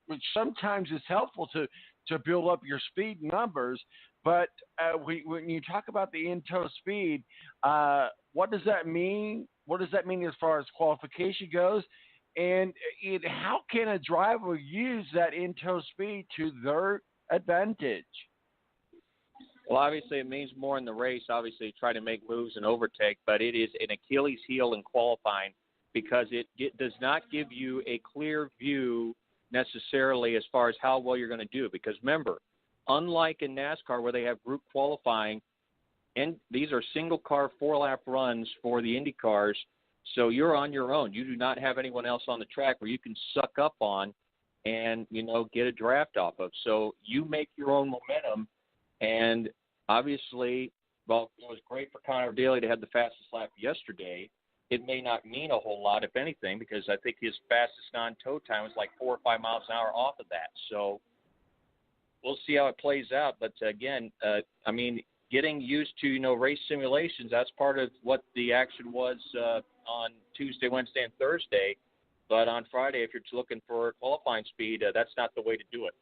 which sometimes is helpful to build up your speed numbers. But when you talk about the in-tow speed, what does that mean? What does that mean as far as qualification goes? And how can a driver use that in-tow speed to their advantage? Well, obviously, it means more in the race. Obviously, try to make moves and overtake, but it is an Achilles heel in qualifying because it does not give you a clear view necessarily as far as how well you're going to do. Because remember, unlike in NASCAR where they have group qualifying, and these are single-car 4-lap runs for the Indy cars, so you're on your own. You do not have anyone else on the track where you can suck up on and, get a draft off of. So you make your own momentum. And obviously, well, it was great for Connor Daly to have the fastest lap yesterday. It may not mean a whole lot, if anything, because I think his fastest non-tow time was like 4 or 5 miles an hour off of that. So we'll see how it plays out. But, again, getting used to, race simulations, that's part of what the action was on Tuesday, Wednesday, and Thursday. But on Friday, if you're looking for qualifying speed, that's not the way to do it.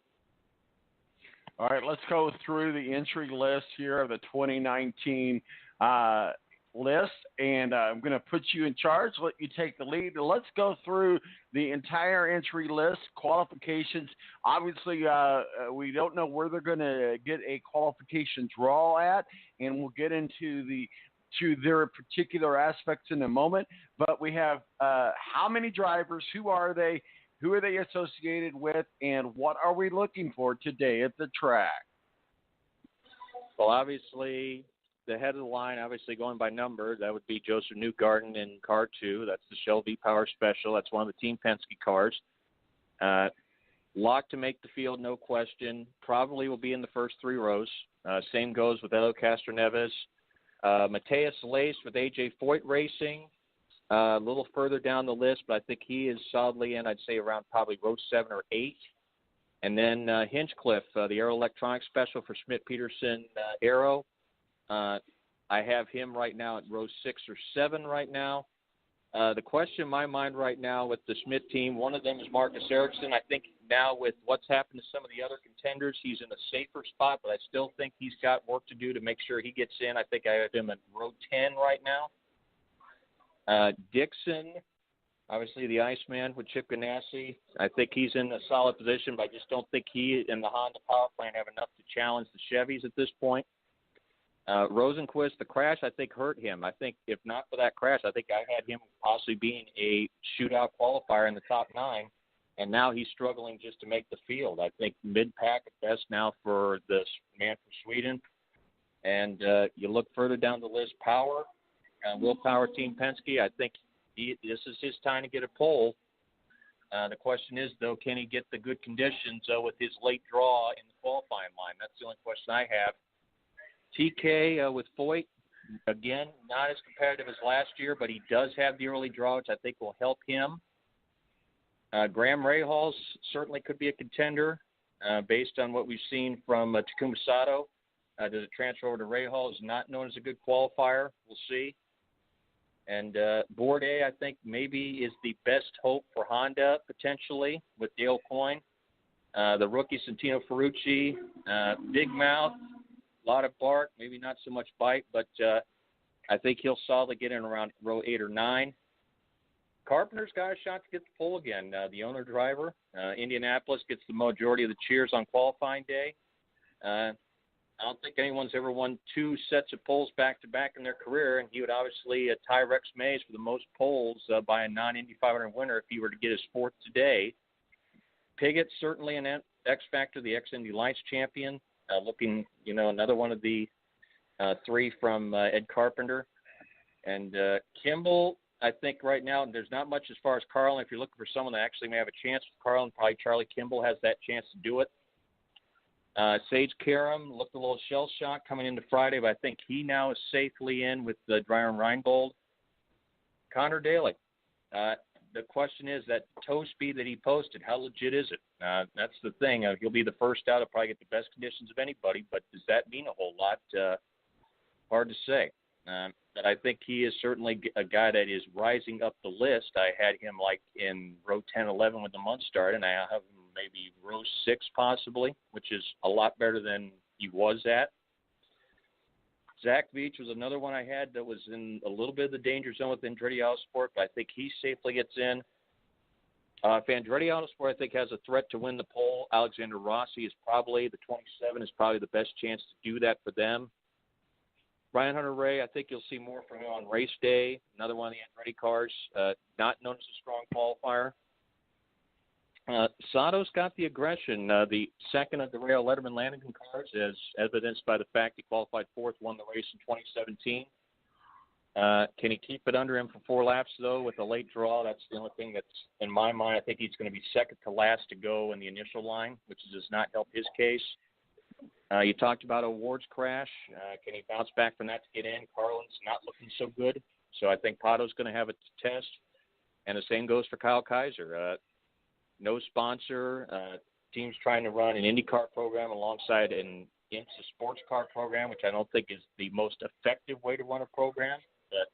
All right, let's go through the entry list here of the 2019 list, and I'm going to put you in charge, let you take the lead. Let's go through the entire entry list, qualifications. Obviously, we don't know where they're going to get a qualification draw at, and we'll get into to their particular aspects in a moment. But we have how many drivers, who are they associated with, and what are we looking for today at the track? Well, obviously, the head of the line, obviously going by number, that would be Joseph Newgarden in car 2. That's the Shell V-Power Special. That's one of the Team Penske cars. Locked to make the field, no question. Probably will be in the first 3 rows. Same goes with Helio Castroneves. Mateus Lace with A.J. Foyt Racing. A little further down the list, but I think he is solidly in, I'd say, around probably row 7 or 8. And then Hinchcliffe, the Aero Electronics Special for Schmidt-Peterson Aero. I have him right now at row 6 or 7 right now. The question in my mind right now with the Schmidt team, one of them is Marcus Ericsson. I think now with what's happened to some of the other contenders, he's in a safer spot, but I still think he's got work to do to make sure he gets in. I think I have him at row 10 right now. Dixon, obviously the Iceman with Chip Ganassi. I think he's in a solid position, but I just don't think he and the Honda power plant have enough to challenge the Chevys at this point. Rosenquist, the crash, I think hurt him. I think if not for that crash, I think I had him possibly being a shootout qualifier in the top 9, and now he's struggling just to make the field. I think mid-pack at best now for this man from Sweden. And you look further down the list, Power. Will Power, Team Penske, I think this is his time to get a pole. The question is, though, can he get the good conditions with his late draw in the qualifying line? That's the only question I have. TK with Foyt, again, not as competitive as last year, but he does have the early draw, which I think will help him. Graham Rahal certainly could be a contender based on what we've seen from Takuma Sato. Does it transfer over to Rahal? Is not known as a good qualifier. We'll see. And Bourdais, I think, maybe is the best hope for Honda, potentially, with Dale Coyne. The rookie, Santino Ferrucci, big mouth, a lot of bark, maybe not so much bite, but I think he'll solidly get in around row 8 or 9. Carpenter's got a shot to get the pole again. The owner driver, Indianapolis, gets the majority of the cheers on qualifying day. I don't think anyone's ever won 2 sets of poles back-to-back in their career, and he would obviously tie Rex Mays for the most poles by a non-Indy 500 winner if he were to get his 4th today. Piggott, certainly an X-Factor, the ex-Indy Lights champion, looking, another one of the 3 from Ed Carpenter. And Kimball, I think right now there's not much as far as Carlin. If you're looking for someone that actually may have a chance with Carlin, probably Charlie Kimball has that chance to do it. Sage Karam looked a little shell-shocked coming into Friday, but I think he now is safely in with Dryron Reinbold. Connor Daly. The question is that toe speed that he posted, how legit is it? That's the thing. He'll be the first out. He'll probably get the best conditions of anybody, but does that mean a whole lot? Hard to say. But I think he is certainly a guy that is rising up the list. I had him like in row 10, 11 when the month started, and I have him maybe row 6 possibly, which is a lot better than he was at. Zach Beach was another one I had that was in a little bit of the danger zone with Andretti Autosport, but I think he safely gets in. If Andretti Autosport, I think, has a threat to win the pole, Alexander Rossi is probably, the 27 is probably the best chance to do that for them. Brian Hunter-Ray, I think you'll see more from him on race day. Another one of the Andretti cars, not known as a strong qualifier. Sato's got the aggression. The second of the Rail Letterman Lanigan cars, as evidenced by the fact he qualified fourth, won the race in 2017. Can he keep it under him for 4 laps, though, with a late draw? That's the only thing that's, in my mind, I think he's going to be second to last to go in the initial line, which does not help his case. You talked about awards crash. Can he bounce back from that to get in? Carlin's not looking so good, so I think Pato's going to have a test. And the same goes for Kyle Kaiser. No sponsor. Team's trying to run an IndyCar program alongside an IMSA sports car program, which I don't think is the most effective way to run a program. But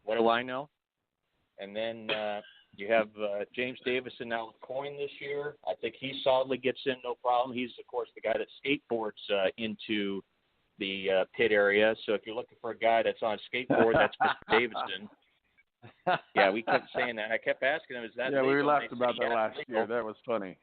what do I know? And then you have James Davison now with Coyne this year. I think he solidly gets in, no problem. He's, of course, the guy that skateboards into the pit area. So if you're looking for a guy that's on a skateboard, that's Mr. Davison. Yeah, we kept saying that. I kept asking him, is that legal? We laughed about that last year. That was funny.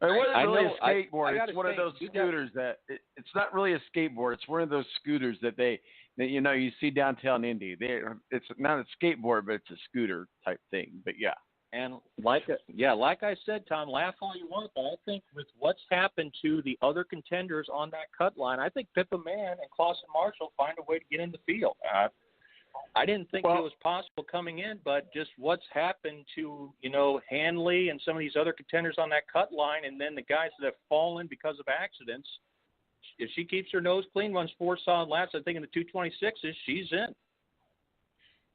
It wasn't really a skateboard. It's one of those scooters it's not really a skateboard. It's one of those scooters that you see downtown Indy. It's not a skateboard, but it's a scooter type thing. But yeah. And like I said, Tom, laugh all you want, but I think with what's happened to the other contenders on that cut line, I think Pippa Mann and Clausen Marshall find a way to get in the field. I didn't think it was possible coming in, but just what's happened to, Hanley and some of these other contenders on that cut line, and then the guys that have fallen because of accidents, if she keeps her nose clean, runs 4 solid laps, I think in the 226s, she's in.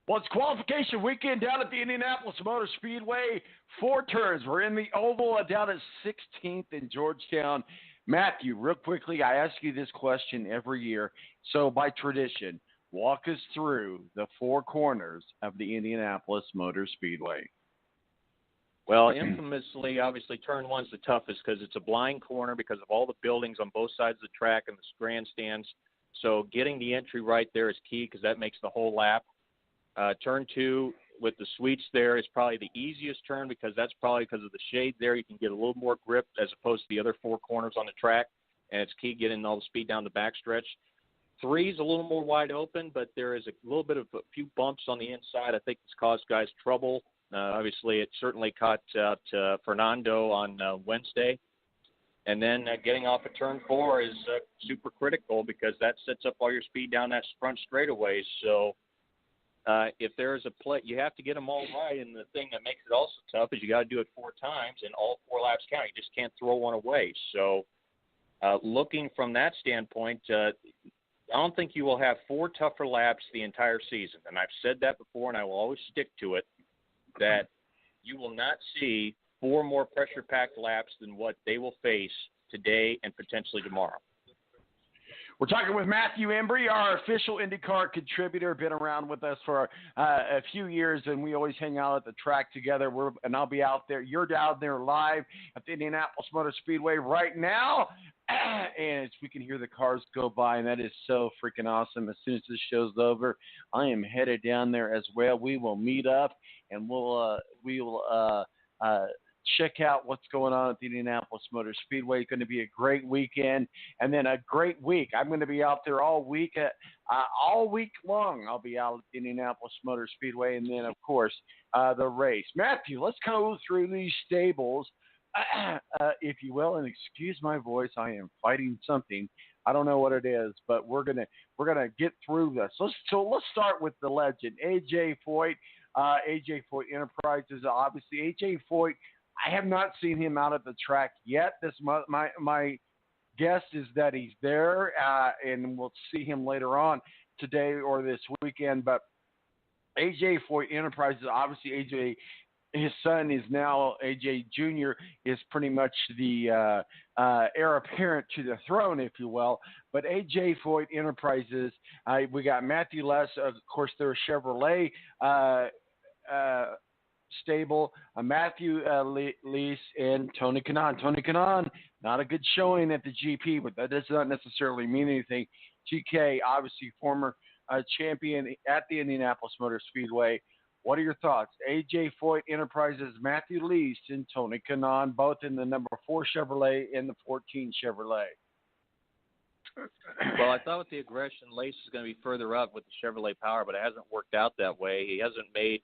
Well, it's qualification weekend down at the Indianapolis Motor Speedway. 4 turns. We're in the oval down at 16th in Georgetown. Matthew, real quickly, I ask you this question every year. So by tradition, walk us through the 4 corners of the Indianapolis Motor Speedway. Well, infamously, obviously, turn 1's the toughest because it's a blind corner because of all the buildings on both sides of the track and the grandstands. So getting the entry right there is key because that makes the whole lap. Turn 2 with the sweets there is probably the easiest turn because that's probably because of the shade there. You can get a little more grip as opposed to the other 4 corners on the track, and it's key getting all the speed down the backstretch. 3 is a little more wide open, but there is a little bit of a few bumps on the inside. I think it's caused guys trouble. Obviously, it certainly caught Fernando on Wednesday. And then getting off of turn 4 is super critical because that sets up all your speed down that front straightaway. So if there is a play, you have to get them all right. And the thing that makes it also tough is you got to do it 4 times, and all 4 laps count. You just can't throw one away. So looking from that standpoint, I don't think you will have 4 tougher laps the entire season. And I've said that before, and I will always stick to it, that you will not see 4 more pressure-packed laps than what they will face today and potentially tomorrow. We're talking with Matthew Embry, our official IndyCar contributor, been around with us for a few years, and we always hang out at the track together. And I'll be out there. You're down there live at the Indianapolis Motor Speedway right now, and we can hear the cars go by, and that is so freaking awesome. As soon as this show's over, I am headed down there as well. We will meet up, and we will check out what's going on at the Indianapolis Motor Speedway. It's going to be a great weekend and then a great week. I'm going to be out there all week long. I'll be out at the Indianapolis Motor Speedway, and then, of course, the race. Matthew, let's go through these stables, if you will, and excuse my voice. I am fighting something. I don't know what it is, but we're gonna get through this. Let's start with the legend, AJ Foyt. AJ Foyt Enterprises, obviously. AJ Foyt, I have not seen him out at the track yet. My guess is that he's there, and we'll see him later on today or this weekend. But AJ Foyt Enterprises, obviously AJ, his son is now AJ Jr. is pretty much the heir apparent to the throne, if you will. But AJ Foyt Enterprises, we got Matthew Less, of course, they're Chevrolet stable, Matthew Lease and Tony Kanaan. Tony Kanaan, not a good showing at the GP, but that does not necessarily mean anything. TK, obviously former champion at the Indianapolis Motor Speedway. What are your thoughts? AJ Foyt Enterprises, Matthew Lease, and Tony Kanaan, both in the number 4 Chevrolet and the 14 Chevrolet. Well, I thought with the aggression, Lace is going to be further up with the Chevrolet Power, but it hasn't worked out that way. He hasn't made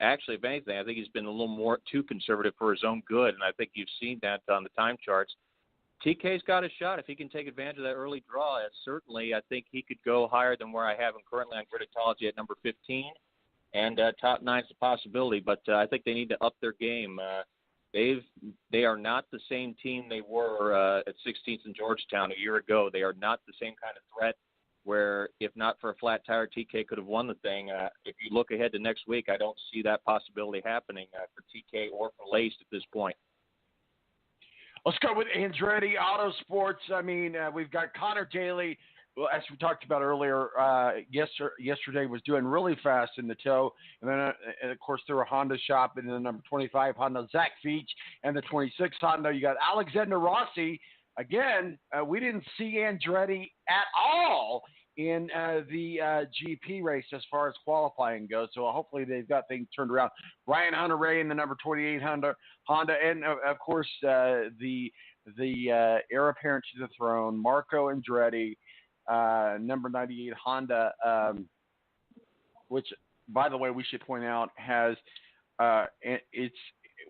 actually, if anything, I think he's been a little more too conservative for his own good, and I think you've seen that on the time charts. TK's got a shot if he can take advantage of that early draw. Certainly, I think he could go higher than where I have him currently on Griditology at number 15, and top 9's a possibility, but I think they need to up their game. They are not the same team they were at 16th and Georgetown a year ago. They are not the same kind of threat where, if not for a flat tire, TK could have won the thing. If you look ahead to next week, I don't see that possibility happening for TK or for Lace at this point. Let's go with Andretti Autosports. I mean, we've got Connor Daly. Well, as we talked about earlier, yesterday was doing really fast in the tow. And then, of course, through a Honda shop in the number 25 Honda, Zach Veach, and the 26 Honda. You got Alexander Rossi. Again, we didn't see Andretti at all in the GP race as far as qualifying goes. So hopefully they've got things turned around. Ryan Hunter-Reay in the number 28 Honda, and, of course, the heir apparent to the throne, Marco Andretti, number 98 Honda, which, by the way, we should point out has it's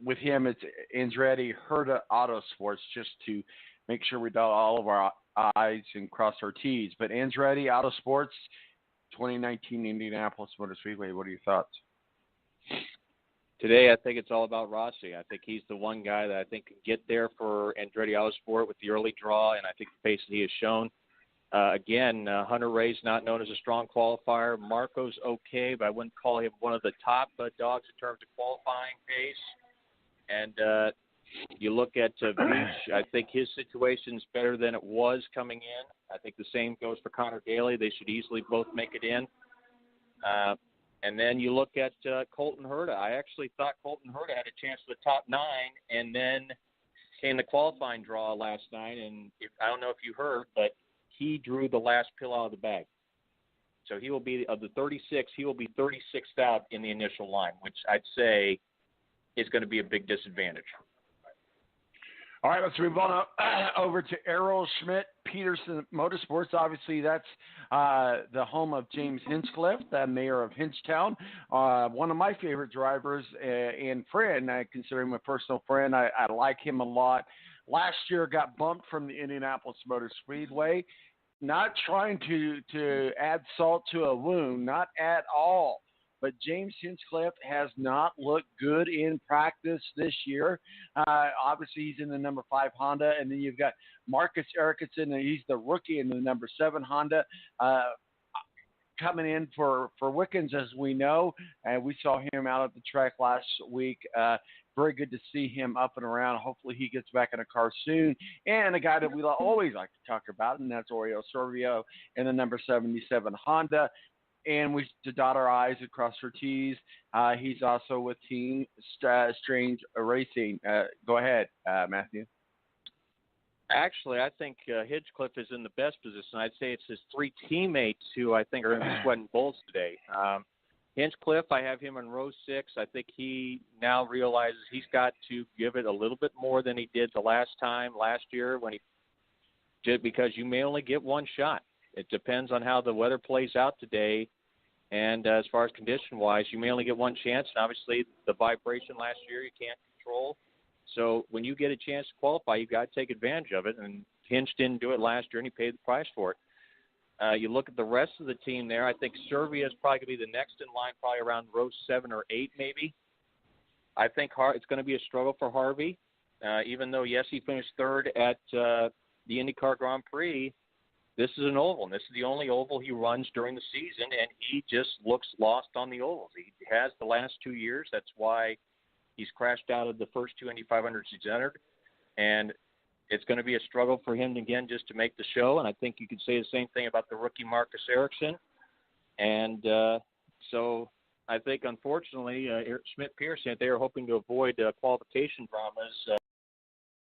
with him. It's Andretti Herta Autosports, just to make sure we dot all of our I's and cross our T's. But Andretti Autosports, 2019 Indianapolis Motor Speedway. What are your thoughts? Today, I think it's all about Rossi. I think he's the one guy that I think can get there for Andretti Autosport with the early draw, and I think the pace that he has shown. Again, Hunter-Reay's not known as a strong qualifier. Marco's okay, but I wouldn't call him one of the top dogs in terms of qualifying pace. And you look at Beach, I think his situation's better than it was coming in. I think the same goes for Connor Daly. They should easily both make it in. And then you look at Colton Herta. I actually thought Colton Herta had a chance for the top 9, and then came the qualifying draw last night. And I don't know if you heard, but he drew the last pill out of the bag. So he will be, of the 36, he will be 36th out in the initial line, which I'd say is going to be a big disadvantage. All right, let's move on over to Errol Schmidt Peterson Motorsports. Obviously, that's the home of James Hinchcliffe, the mayor of Hinchtown. One of my favorite drivers and friend. I consider him a personal friend. I like him a lot. Last year, got bumped from the Indianapolis Motor Speedway. Not trying to add salt to a wound, not at all. But James Hinchcliffe has not looked good in practice this year. Obviously, he's in the number 5 Honda, and then you've got Marcus Erickson, and he's the rookie in the number 7 Honda, coming in for Wickens, as we know. And we saw him out at the track last week. Very good to see him up and around. Hopefully he gets back in a car soon. And a guy that we always like to talk about, and that's Oreo Servio in the number 77 Honda. And we to dot our I's and cross our T's. He's also with Team Strange Racing. Go ahead, Matthew. Actually, I think Hinchcliffe is in the best position. I'd say it's his 3 teammates who I think are in the sweat and bulls today. Hinchcliffe, I have him in row 6. I think he now realizes he's got to give it a little bit more than he did the last year when he did, because you may only get one shot. It depends on how the weather plays out today. And as far as condition-wise, you may only get one chance. And obviously, the vibration last year you can't control. So when you get a chance to qualify, you've got to take advantage of it. And Hinch didn't do it last year, and he paid the price for it. You look at the rest of the team there. I think Servia is probably going to be the next in line, probably around row 7 or 8 maybe. I think it's going to be a struggle for Harvey. Even though, yes, he finished 3rd at the IndyCar Grand Prix, this is an oval, and this is the only oval he runs during the season, and he just looks lost on the ovals. He has the last 2 years. That's why he's crashed out of the first 2 Indy 500s he's entered, and it's going to be a struggle for him, again, just to make the show, and I think you could say the same thing about the rookie Marcus Erickson. And so I think, unfortunately, Schmidt-Pearson, they are hoping to avoid qualification dramas.